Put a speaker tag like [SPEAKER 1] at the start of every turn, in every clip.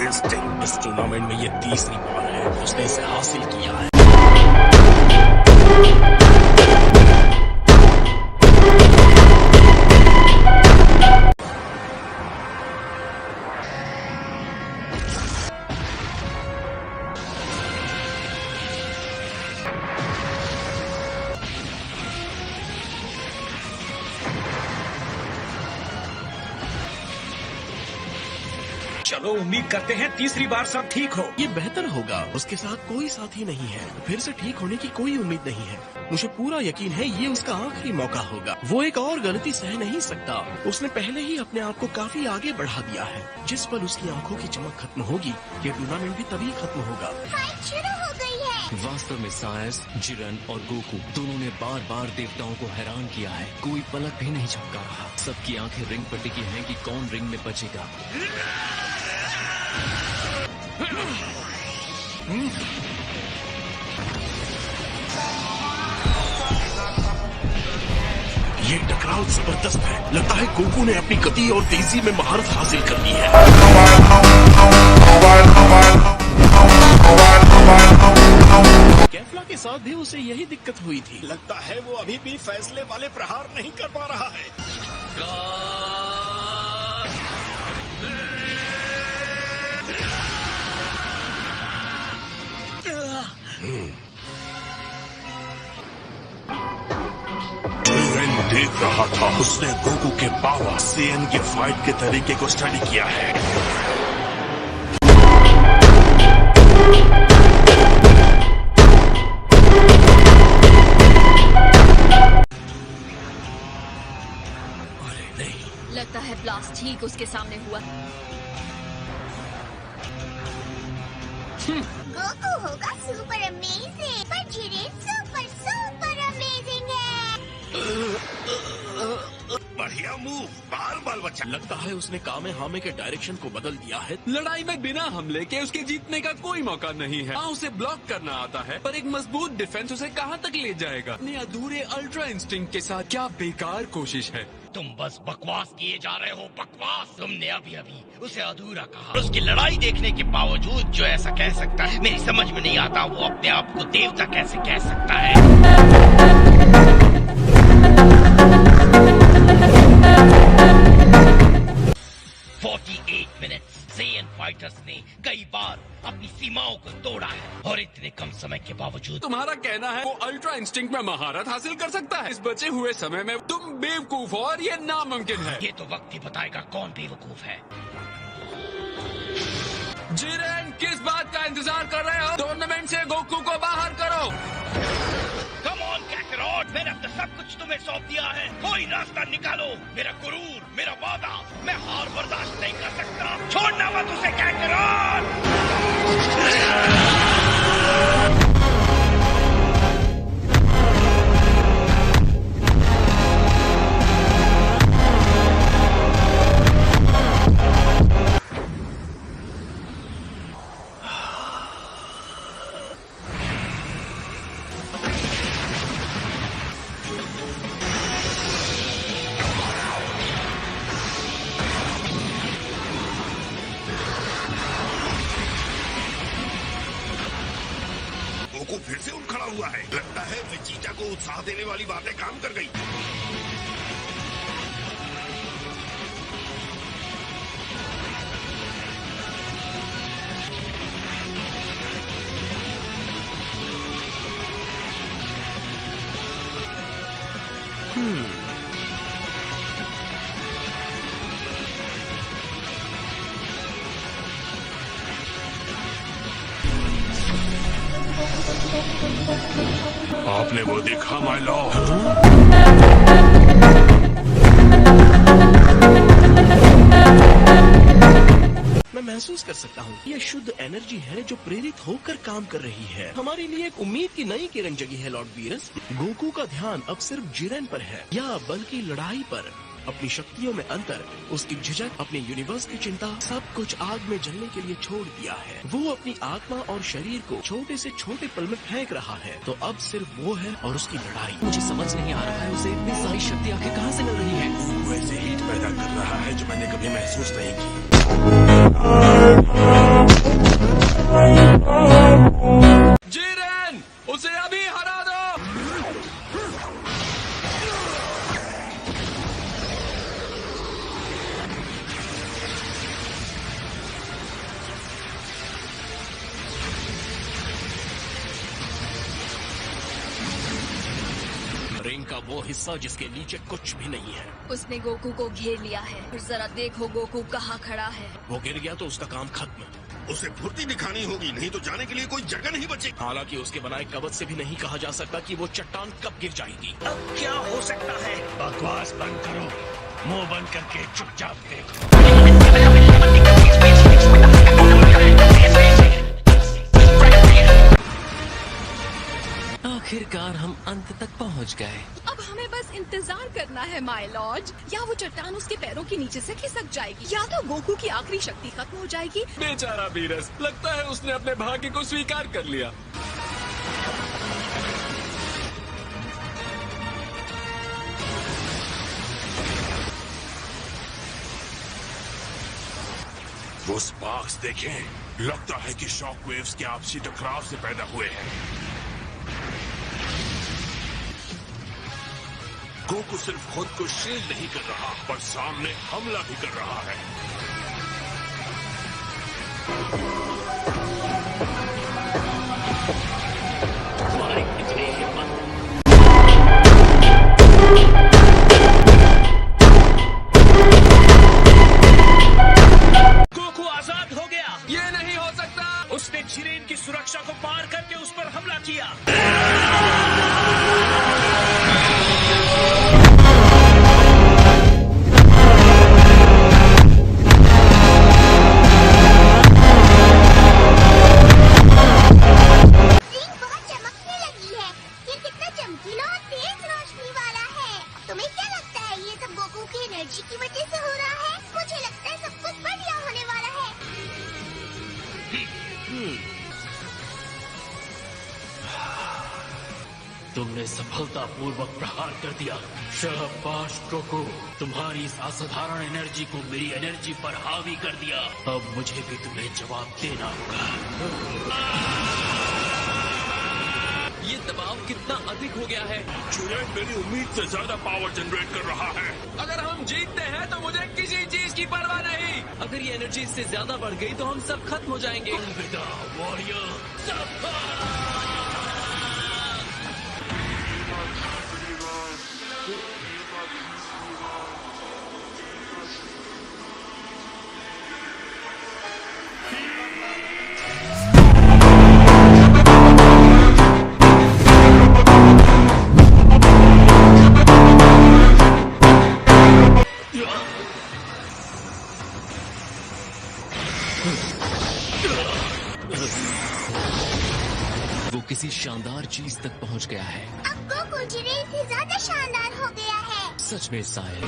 [SPEAKER 1] Instinct. इस tournament में ये तीसरी बार है उसने इसे हासिल किया है। चलो उम्मीद करते हैं तीसरी बार सब ठीक हो।
[SPEAKER 2] ये बेहतर होगा। उसके साथ कोई साथी नहीं है, फिर से ठीक होने की कोई उम्मीद नहीं है। मुझे पूरा यकीन है ये उसका आखिरी मौका होगा। वो एक और गलती सह नहीं सकता। उसने पहले ही अपने आप को काफी आगे बढ़ा दिया है। जिस पल उसकी आंखों की चमक खत्म होगी, ये टूर्नामेंट भी तभी खत्म होगा।
[SPEAKER 3] फाइट शुरू हो गई है।
[SPEAKER 4] वास्तव में सायस, जिरन और गोकू दोनों ने बार बार देवताओं को हैरान किया है। कोई पलक भी नहीं झपका रहा। सबकी आंखें रिंग पर टिकी हैं कि कौन रिंग में बचेगा।
[SPEAKER 2] ये टकराव जबरदस्त है। लगता है गोकू ने अपनी गति और तेजी में महारत हासिल कर ली है। कैफला के साथ भी उसे यही दिक्कत हुई थी।
[SPEAKER 1] लगता है वो अभी भी फैसले वाले प्रहार नहीं कर पा रहा है।
[SPEAKER 2] देख रहा था, उसने गोकू के पावर सेन के फाइट के तरीके को स्टडी किया है। अरे नहीं,
[SPEAKER 3] लगता है ब्लास्ट ठीक उसके सामने हुआ। गोकू होगा सुपर अमेजिंग, पर जिरेन सुपर सुपर अमेजिंग है।
[SPEAKER 2] बढ़िया मूव, बाल बच्चा। लगता है उसने कामे हामे के डायरेक्शन को बदल दिया है।
[SPEAKER 5] लड़ाई में बिना हमले के उसके जीतने का कोई मौका नहीं है। हाँ, उसे ब्लॉक करना आता है, पर एक मजबूत डिफेंस उसे कहाँ तक ले जाएगा। अपने अधूरे अल्ट्रा इंस्टिंक्ट के साथ क्या बेकार कोशिश है।
[SPEAKER 6] तुम बस बकवास किए जा रहे हो, बकवास। तुमने अभी अभी उसे अधूरा कहा। उसकी लड़ाई देखने के बावजूद जो ऐसा कह सकता है, मेरी समझ में नहीं आता वो अपने आप को देवता कैसे कह सकता है। 48 मिनट्स सेयन फाइटर्स ने कई बार अपनी सीमाओं को तोड़ा है, और इतने कम समय के बावजूद
[SPEAKER 5] तुम्हारा कहना है वो अल्ट्रा इंस्टिंक्ट में महारत हासिल कर सकता है। इस बचे हुए समय में तुम बेवकूफ हो और ये नामुमकिन है।
[SPEAKER 6] ये तो वक्त ही बताएगा कौन बेवकूफ है।
[SPEAKER 5] जिरेन, किस बात का इंतजार कर रहे हो? टूर्नामेंट से गोकू को बाहर करो।
[SPEAKER 6] कम ऑन कैकरॉट, मैंने अब तक सब कुछ तुम्हें सौंप दिया है। कोई रास्ता निकालो। मेरा गुरूर, मेरा वादा, मैं हार बर्दाश्त नहीं कर सकता। छोड़ना मत उसे कैकरॉट।
[SPEAKER 2] गोकू फिर से उठ खड़ा हुआ है। लगता है विजीता को उत्साह देने वाली बातें काम कर गई। आपने वो देखा माय लॉर्ड? मैं महसूस कर सकता हूँ ये शुद्ध एनर्जी है जो प्रेरित होकर काम कर रही है। हमारे लिए एक उम्मीद की नई किरण जगी है लॉर्ड वीरस। गोकू का ध्यान अब सिर्फ जिरेन पर है, या बल्कि लड़ाई पर। अपनी शक्तियों में अंतर, उसकी झिझक, अपने यूनिवर्स की चिंता, सब कुछ आग में जलने के लिए छोड़ दिया है। वो अपनी आत्मा और शरीर को छोटे से छोटे पल में फेंक रहा है। तो अब सिर्फ वो है और उसकी लड़ाई।
[SPEAKER 4] मुझे समझ नहीं आ रहा है उसे इतनी सारी शक्ति आखिर कहाँ से मिल रही है।
[SPEAKER 2] वैसे हीट पैदा कर रहा है जो मैंने कभी महसूस नहीं की।
[SPEAKER 5] जिरेन, उसे अभी हरा दो।
[SPEAKER 2] रिंग का वो हिस्सा जिसके नीचे कुछ भी नहीं है।
[SPEAKER 7] उसने गोकू को घेर लिया है और जरा देखो गोकू कहाँ खड़ा है।
[SPEAKER 2] वो गिर गया तो उसका काम खत्म।
[SPEAKER 1] उसे फुर्ती दिखानी होगी, नहीं तो जाने के लिए कोई जगह नहीं बचेगी।
[SPEAKER 2] हालांकि उसके बनाए कवच से भी नहीं कहा जा सकता कि वो चट्टान कब गिर जाएगी। अब क्या हो सकता है?
[SPEAKER 6] बकवास बंद करो, मुंह बंद करके चुपचाप देखो।
[SPEAKER 4] आखिरकार हम अंत तक पहुंच गए।
[SPEAKER 7] अब हमें बस इंतजार करना है माय लॉर्ड। या वो चट्टान उसके पैरों के नीचे से खिसक जाएगी, या तो गोकू की आखिरी शक्ति खत्म हो जाएगी।
[SPEAKER 5] बेचारा बीरस, लगता है उसने अपने भाग्य को स्वीकार कर लिया।
[SPEAKER 1] वो स्पार्क्स देखें, लगता है कि शॉक वेव्स के आपसी टकराव से पैदा हुए हैं। गोकू सिर्फ खुद को शील्ड नहीं कर रहा, पर सामने हमला भी कर रहा है।
[SPEAKER 2] तुम्हारी कितनी हिम्मत! गोकू आजाद हो गया।
[SPEAKER 5] ये नहीं हो सकता।
[SPEAKER 2] उसने जिरेन की सुरक्षा को पार करके उस पर हमला किया।
[SPEAKER 3] रिंग बहुत चमकने लगी है। ये कितना चमकीला और तेज रोशनी वाला है। तुम्हें क्या लगता है ये सब गोकू की एनर्जी की वजह से हो रहा है? मुझे लगता है सब कुछ बढ़िया होने वाला है।
[SPEAKER 2] तुमने सफलतापूर्वक प्रहार कर दिया। शाबाश गोकू, तुम्हारी इस असाधारण एनर्जी को मेरी एनर्जी पर हावी कर दिया। अब मुझे भी तुम्हें जवाब देना होगा।
[SPEAKER 4] ये दबाव कितना अधिक हो गया है।
[SPEAKER 1] जिरेन मेरी उम्मीद से ज्यादा पावर जनरेट कर रहा है।
[SPEAKER 5] अगर हम जीतते हैं तो मुझे किसी चीज की परवाह नहीं।
[SPEAKER 4] अगर ये एनर्जी इससे ज्यादा बढ़ गई तो हम सब खत्म हो जाएंगे।
[SPEAKER 2] अलविदा वॉरियर।
[SPEAKER 4] वो किसी शानदार चीज तक पहुंच गया है।
[SPEAKER 3] अब गोकू जिरेन से ज्यादा शानदार हो गया है।
[SPEAKER 4] सच में साहिल।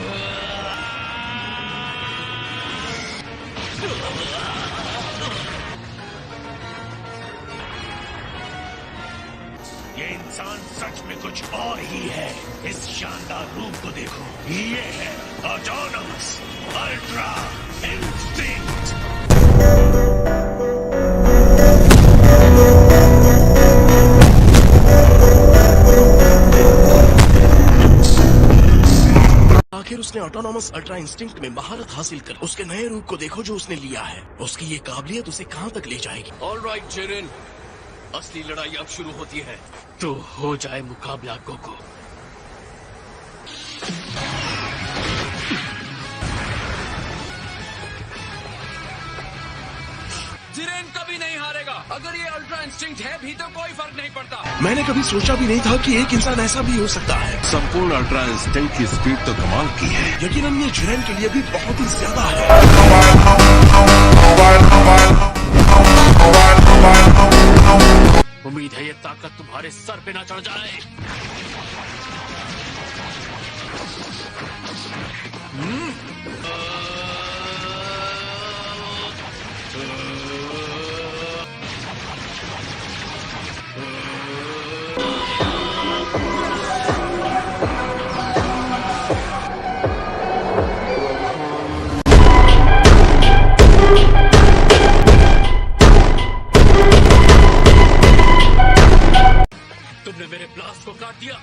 [SPEAKER 6] ये इंसान सच में कुछ और ही है। इस शानदार रूप को देखो, ये है ऑटोनमस अल्ट्रा इंस्टिंक्ट।
[SPEAKER 2] आखिर उसने ऑटोनॉमस अल्ट्रा इंस्टिंक्ट में महारत हासिल कर उसके नए रूप को देखो जो उसने लिया है। उसकी ये काबिलियत उसे कहां तक ले जाएगी।
[SPEAKER 5] ऑलराइट जिरेन, असली लड़ाई अब शुरू होती है।
[SPEAKER 2] तो हो जाए मुकाबला गोकू।
[SPEAKER 5] जिरेन कभी नहीं हारेगा। अगर ये अल्ट्रा इंस्टिंक्ट है भी तो कोई फर्क नहीं पड़ता।
[SPEAKER 2] मैंने कभी सोचा भी नहीं था कि एक इंसान ऐसा भी हो सकता है।
[SPEAKER 1] संपूर्ण अल्ट्रा इंस्टिंक्ट की स्पीड तो कमाल की है।
[SPEAKER 2] यकीनन ये जिरेन के लिए भी बहुत ही ज्यादा है। उम्मीद है ये ताकत तुम्हारे सर पे ना चढ़ जाए।
[SPEAKER 4] दिया।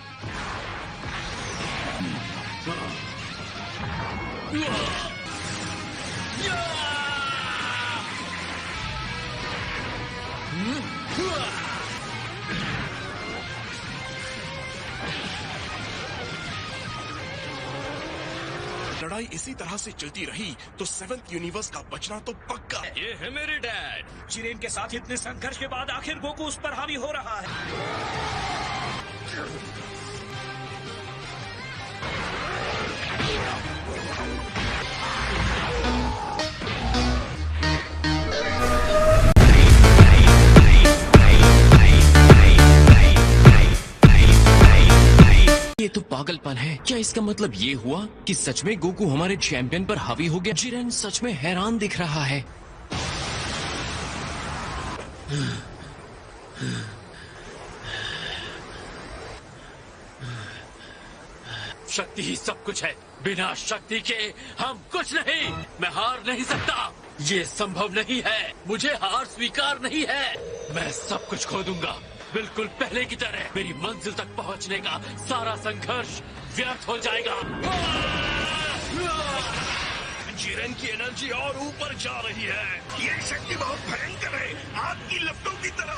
[SPEAKER 2] लड़ाई इसी तरह से चलती रही तो 7th यूनिवर्स का बचना तो पक्का है।
[SPEAKER 4] ये है मेरे डैड।
[SPEAKER 8] जिरेन के साथ इतने संघर्ष के बाद आखिर गोकू उस पर हावी हो रहा है।
[SPEAKER 4] ये तो पागलपन है। क्या इसका मतलब ये हुआ कि सच में गोकू हमारे चैंपियन पर हावी हो गया? जिरेन सच में हैरान दिख रहा है। शक्ति ही सब कुछ है। बिना शक्ति के हम कुछ नहीं। मैं हार नहीं सकता। ये संभव नहीं है। मुझे हार स्वीकार नहीं है। मैं सब कुछ खो दूंगा, बिल्कुल पहले की तरह। मेरी मंजिल तक पहुंचने का सारा संघर्ष व्यर्थ हो जाएगा।
[SPEAKER 2] जिरेन की एनर्जी और ऊपर जा रही है।
[SPEAKER 1] ये शक्ति बहुत भयंकर है, आग की लपटों की तरह।